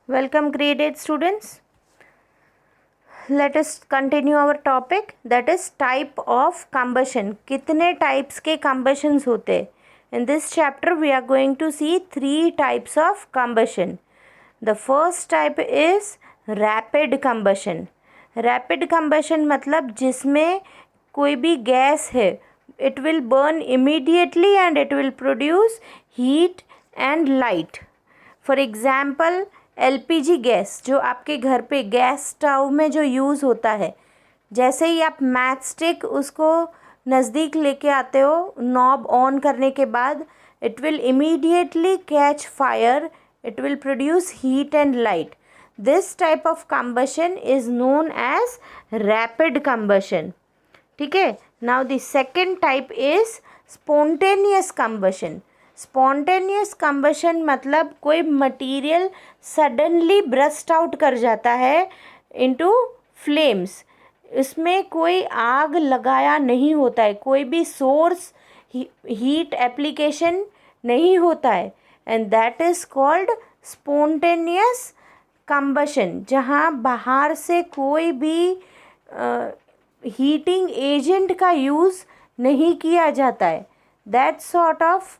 Welcome grade 8 students. Let us continue our topic, that is type of combustion. कितने types के combustions होते हैं? In this chapter we are going to see 3 types of combustion. The first type is rapid combustion. Rapid combustion मतलब जिसमें कोई भी gas है, it will burn immediately and it will produce heat and light. For example LPG gas जो आपके घर पे gas stove में जो यूज़ होता है, जैसे ही आप मैच स्टिक उसको नज़दीक लेके आते हो, नॉब ऑन करने के बाद it will immediately catch fire, it will produce heat and light. This type of combustion is known as rapid combustion. ठीक है. Now the second type is spontaneous combustion. Spontaneous combustion मतलब कोई material suddenly burst out कर जाता है into flames. इसमें कोई आग लगाया नहीं होता है, कोई भी सोर्स हीट एप्लीकेशन नहीं होता है, and that is called spontaneous combustion. जहाँ बाहर से कोई भी हीटिंग एजेंट का यूज़ नहीं किया जाता है. That sort of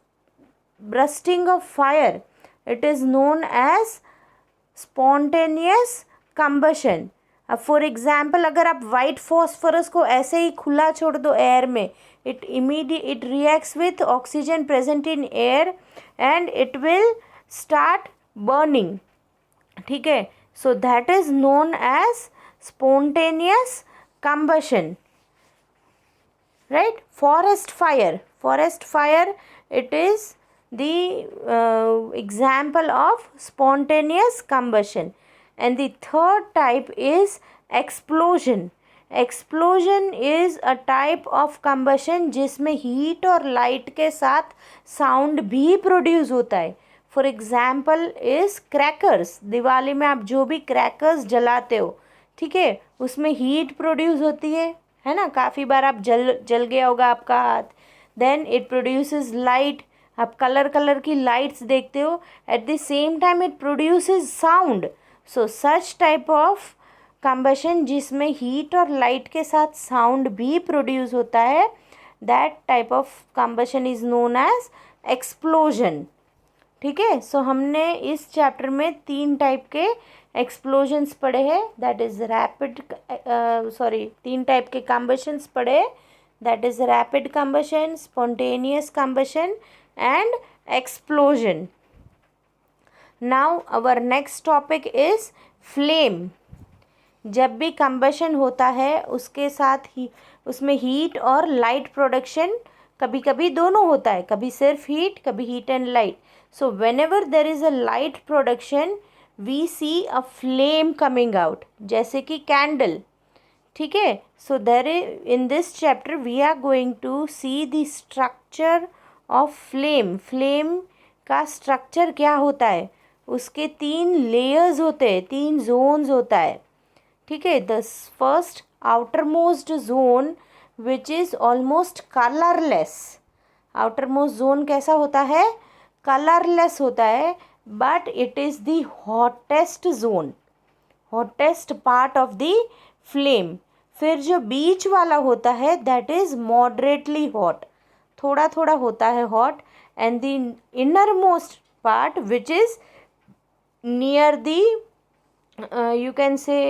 bursting of fire, it is known as spontaneous combustion. अब फॉर एग्जाम्पल अगर आप वाइट फॉस्फोरस को ऐसे ही खुला छोड़ दो एयर में, it reacts with oxygen present in air and it will start burning. ठीक है. So that is known as spontaneous combustion. Right? Forest fire, it is the example of spontaneous combustion. And the third type is explosion. Explosion is a type of combustion जिसमें heat और light के साथ sound भी produce होता है. For example is crackers. Diwali में आप जो भी क्रैकर्स जलाते हो, ठीक है, उसमें हीट प्रोड्यूस होती है ना. काफ़ी बार आप जल गया होगा आपका हाथ. Then it produces light. आप कलर की लाइट्स देखते हो. At the same time it produces sound. So such type of combustion जिसमें हीट और लाइट के साथ साउंड भी प्रोड्यूस होता है, that type of combustion is known as explosion. ठीक है. सो हमने इस चैप्टर में 3 टाइप के एक्सप्लोजन्स पढ़े हैं. दैट इज़ रैपिड 3 टाइप के कंबशंस पढ़े. That is rapid combustion, spontaneous combustion and explosion. Now our next topic is flame. जब भी कंबशन होता है उसके साथ ही उसमें हीट और लाइट प्रोडक्शन कभी कभी दोनों होता है, कभी सिर्फ हीट, कभी heat and light. So whenever there is a light production we see a flame coming out, जैसे कि कैंडल. ठीक है. So there in this chapter we are going to see the structure of flame. Flame का structure क्या होता है, उसके 3 layers होते हैं, 3 जोन्स होता है. ठीक है. The first outer most zone which is almost colourless. Outer most zone कैसा होता है, कलरलेस होता है, but it is the hottest zone, hottest part of the flame. फिर जो बीच वाला होता है that is moderately hot, थोड़ा थोड़ा होता है hot. and the innermost part which is near the you can say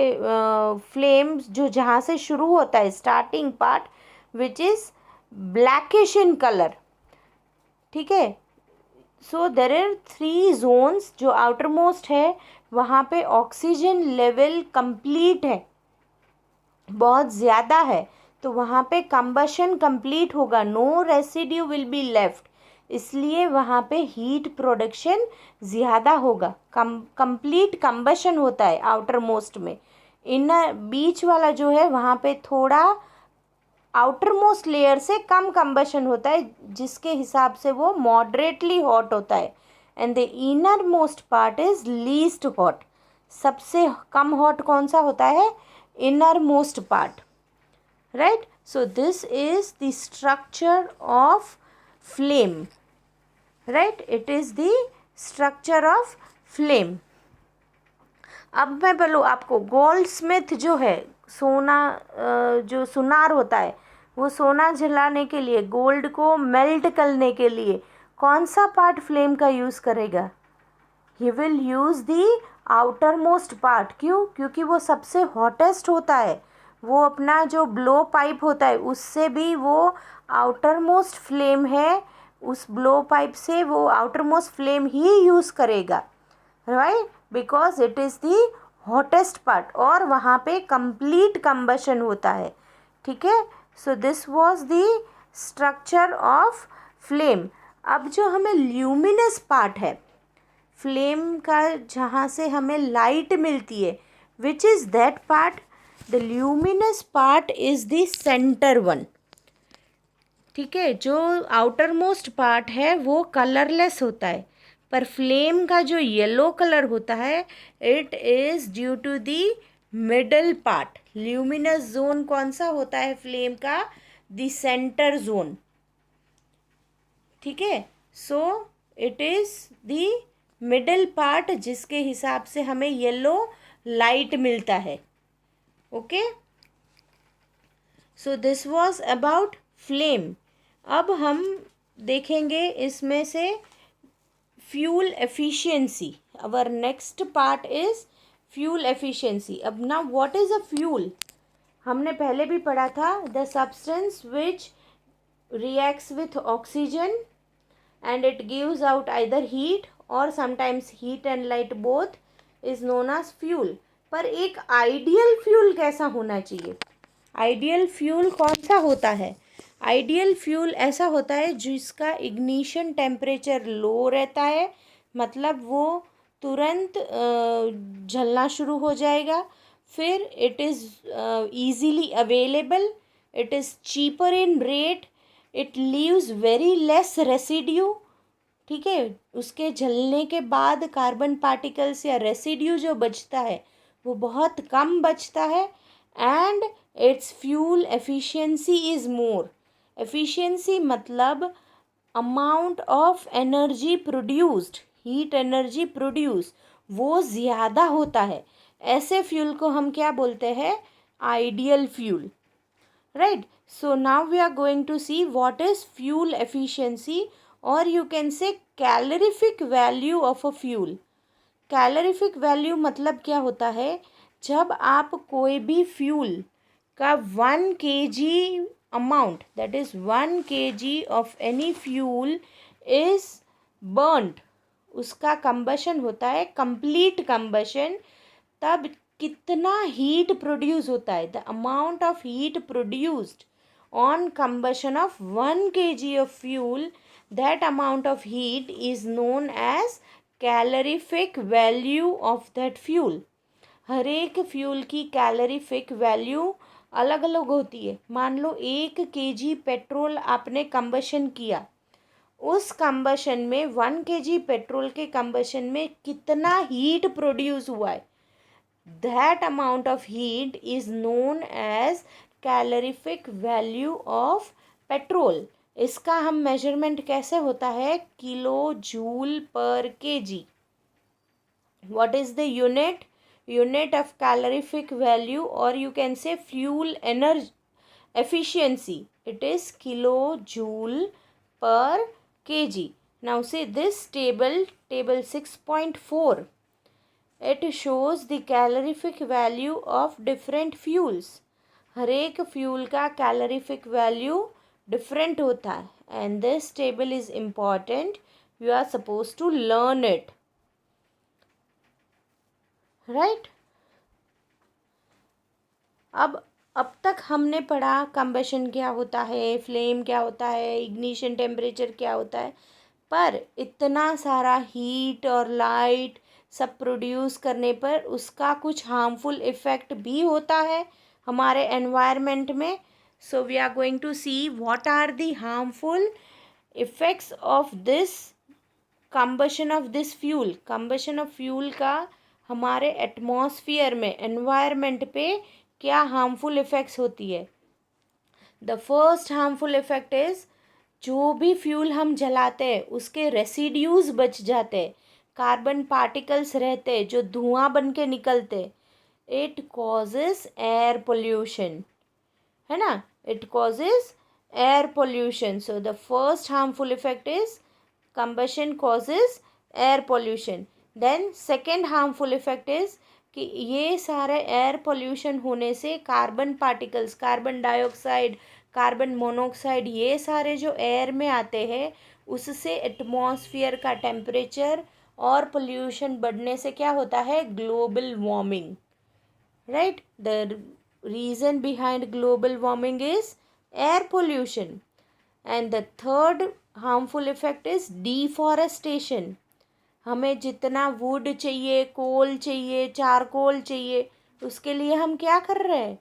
flames, जो जहाँ से शुरू होता है starting part, which is blackish in color. ठीक है. सो देर आर 3 जोन्स. जो आउटर मोस्ट है वहाँ पे ऑक्सीजन लेवल कंप्लीट है, बहुत ज़्यादा है, तो वहाँ पे कंबशन कंप्लीट होगा, no residue will be left, इसलिए वहाँ पे हीट प्रोडक्शन ज़्यादा होगा. कंप्लीट कंबशन होता है आउटर मोस्ट में. इनर बीच वाला जो है वहाँ पे थोड़ा आउटर मोस्ट लेयर से कम कंबशन होता है, जिसके हिसाब से वो मॉडरेटली हॉट होता है. And the inner most part is least hot. सबसे कम हॉट कौन सा होता है, inner most part. Right. So this is the structure of flame. Right. It is the structure of flame. अब मैं बोलूँ आपको, गोल्ड स्मिथ जो है, सोना जो सुनार होता है, वो सोना जलाने के लिए, गोल्ड को मेल्ट करने के लिए कौन सा पार्ट फ्लेम का यूज़ करेगा? He will use the outer most part. क्यों? क्योंकि वो सबसे हॉटेस्ट होता है। वो अपना जो ब्लो पाइप होता है उससे भी वो आउटर मोस्ट फ्लेम है, उस ब्लो पाइप से वो आउटर मोस्ट फ्लेम ही यूज़ करेगा, right, because it is the hottest part और वहाँ पे कंप्लीट कंबशन होता है। ठीक है, सो this was the structure of flame. अब जो हमें ल्यूमिनस पार्ट है फ्लेम का, जहाँ से हमें लाइट मिलती है, which is that part? The luminous part is the centre one. ठीक है, जो आउटर मोस्ट पार्ट है वो कलरलेस होता है, पर फ्लेम का जो येलो कलर होता है it is due to the middle part. Luminous zone कौन सा होता है फ्लेम का? The centre zone. ठीक है, so it is the middle part जिसके हिसाब से हमें येलो लाइट मिलता है। Okay, so this was about flame. अब हम देखेंगे इसमें से fuel efficiency. Our next part is fuel efficiency. अब ना, व्हाट इज़ अ फ्यूल? हमने पहले भी पढ़ा था, the substance which reacts with oxygen and it gives out either heat or sometimes heat and light both is known as fuel। पर एक ideal fuel कैसा होना चाहिए? आइडियल फ्यूल कौन सा होता है? आइडियल फ्यूल ऐसा होता है जिसका इग्निशन टेम्परेचर लो रहता है, मतलब वो तुरंत जलना शुरू हो जाएगा। फिर it is easily available, it is cheaper in rate, it leaves very less residue. ठीक है, उसके जलने के बाद कार्बन पार्टिकल्स या रेसिड्यू जो बचता है वो बहुत कम बचता है, and its fuel efficiency is more. Efficiency मतलब amount of energy produced, heat energy produce, वो ज़्यादा होता है। ऐसे फ्यूल को हम क्या बोलते हैं? Ideal fuel, right? So now we are going to see what is fuel efficiency, or you can say calorific value of a fuel। Calorific value मतलब क्या होता है? जब आप कोई भी फ्यूल का 1 kg amount, that is 1 kg of any fuel is burned, उसका कंबशन होता है, कंप्लीट कंबशन, तब कितना हीट प्रोड्यूस होता है? The amount of heat produced on combustion of 1 kg of fuel, that amount of heat is known as calorific value of that fuel. हर एक fuel की कैलोरीफिक वैल्यू अलग अलग होती है। मान लो 1 kg पेट्रोल आपने कंबशन किया, उस कंबशन में 1 kg पेट्रोल के कंबशन में कितना हीट प्रोड्यूस हुआ है, that amount of heat is known as calorific value of petrol। इसका हम मेजरमेंट कैसे होता है? किलो जूल पर KG. what is the unit of calorific value, or you can say fuel energy efficiency? It is kilojoule per kg। now see this table 6.4, it shows the calorific value of different fuels। हर एक fuel का calorific value different होता है, and this table is important, you are suppose to learn it, right. अब तक हमने पढ़ा combustion क्या होता है, फ्लेम क्या होता है, इग्निशन टेम्परेचर क्या होता है, पर इतना सारा हीट और लाइट सब प्रोड्यूस करने पर उसका कुछ हार्मफुल इफ़ेक्ट भी होता है हमारे एनवायरनमेंट में। So we are going to see what are the harmful effects of this combustion of this fuel. Combustion of fuel का हमारे एटमॉस्फियर में, एनवायरनमेंट पे क्या हार्मफुल इफ़ेक्ट्स होती है। The first harmful effect is, जो भी फ्यूल हम जलाते हैं उसके रेसिड्यूज़ बच जाते हैं, कार्बन पार्टिकल्स रहते जो धुआं बन के निकलते, इट कॉजेस एयर पोल्यूशन, है ना, it causes air pollution. So the first harmful effect is combustion causes air pollution. then second harmful effect is कि ये सारे एयर पोल्यूशन होने से carbon particles, carbon dioxide, carbon monoxide, ये सारे जो एयर में आते हैं उससे एटमॉस्फेयर का टेम्परेचर और पोल्यूशन बढ़ने से क्या होता है, global warming. Right, the reason behind global warming is air pollution. And the third harmful effect is deforestation. हमें जितना वुड चाहिए, कोल चाहिए, चारकोल चाहिए, उसके लिए हम क्या कर रहे हैं,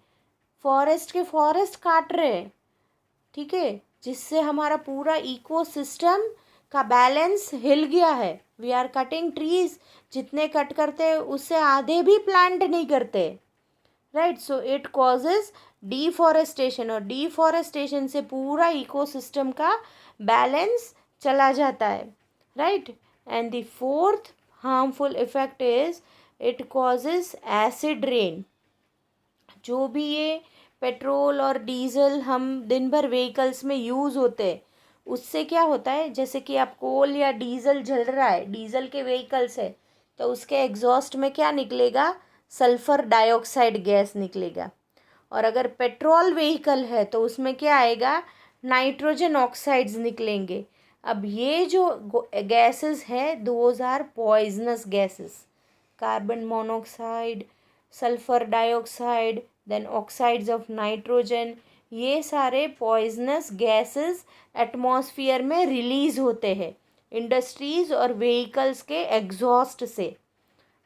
फॉरेस्ट के फॉरेस्ट काट रहे हैं. ठीक है, जिससे हमारा पूरा इकोसिस्टम का बैलेंस हिल गया है. वी आर कटिंग ट्रीज, जितने कट करते हैं उससे आधे भी प्लांट नहीं करते. Right, so it causes deforestation, और डिफॉरेस्टेशन से पूरा इकोसिस्टम का बैलेंस चला जाता है. Right, and the fourth harmful effect is it causes acid rain. जो भी ये पेट्रोल और डीजल हम दिन भर व्हीकल्स में यूज़ होते हैं, उससे क्या होता है, जैसे कि आप कोल या डीजल जल रहा है, डीजल के व्हीकल्स है, तो उसके एग्जॉस्ट में क्या निकलेगा, सल्फ़र डाइऑक्साइड गैस निकलेगा. और अगर पेट्रोल व्हीकल है तो उसमें क्या आएगा, नाइट्रोजन ऑक्साइड्स निकलेंगे. अब ये जो गैसेस है, those are poisonous gases. Carbon monoxide, sulphur dioxide, then oxides of nitrogen, ये सारे पॉइजनस गैसेस एटमॉस्फेयर में रिलीज़ होते हैं इंडस्ट्रीज़ और व्हीकल्स के एग्जॉस्ट से.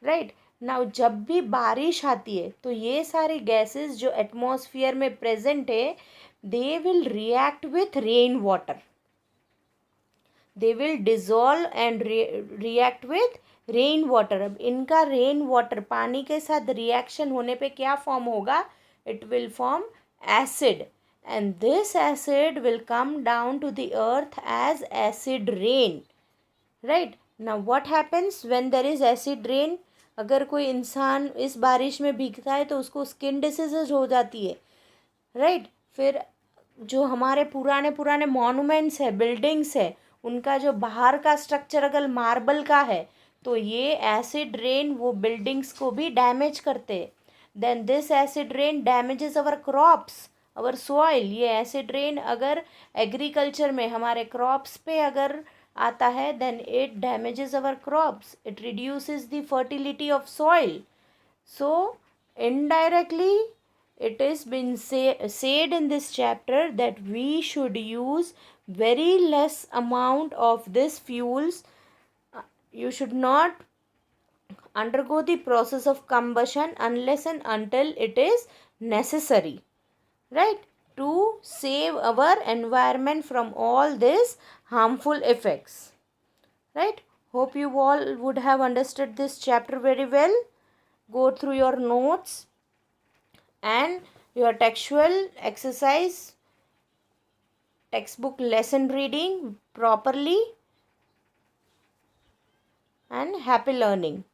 राइट, नाउ जब भी बारिश आती है तो ये सारी गैसेस जो एटमॉस्फेयर में प्रेजेंट है, they will react with rain water. They will dissolve and react with rain water. अब इनका रेन वाटर पानी के साथ रिएक्शन होने पे क्या फॉर्म होगा, it will form acid, and this acid will come down to the earth as acid rain. Right, now what happens when there is acid rain. अगर कोई इंसान इस बारिश में भीगता है तो उसको स्किन डिसीजेज हो जाती है. राइट, फिर जो हमारे पुराने पुराने मॉन्यूमेंट्स है, बिल्डिंग्स है, उनका जो बाहर का स्ट्रक्चर अगर मार्बल का है तो ये एसिड रेन वो बिल्डिंग्स को भी डैमेज करते हैं. Then this acid rain damages our crops, our soil. ये एसिड रेन अगर एग्रीकल्चर में हमारे क्रॉप्स पे अगर आता है, then it damages our crops, it reduces the fertility of soil. So indirectly it is been said in this chapter that we should use very less amount of this fuels. You should not undergo the process of combustion unless and until it is necessary, right, to save our environment from all these harmful effects. Right, hope you all would have understood this chapter very well. Go through your notes and your textual exercise, textbook lesson reading properly, and happy learning.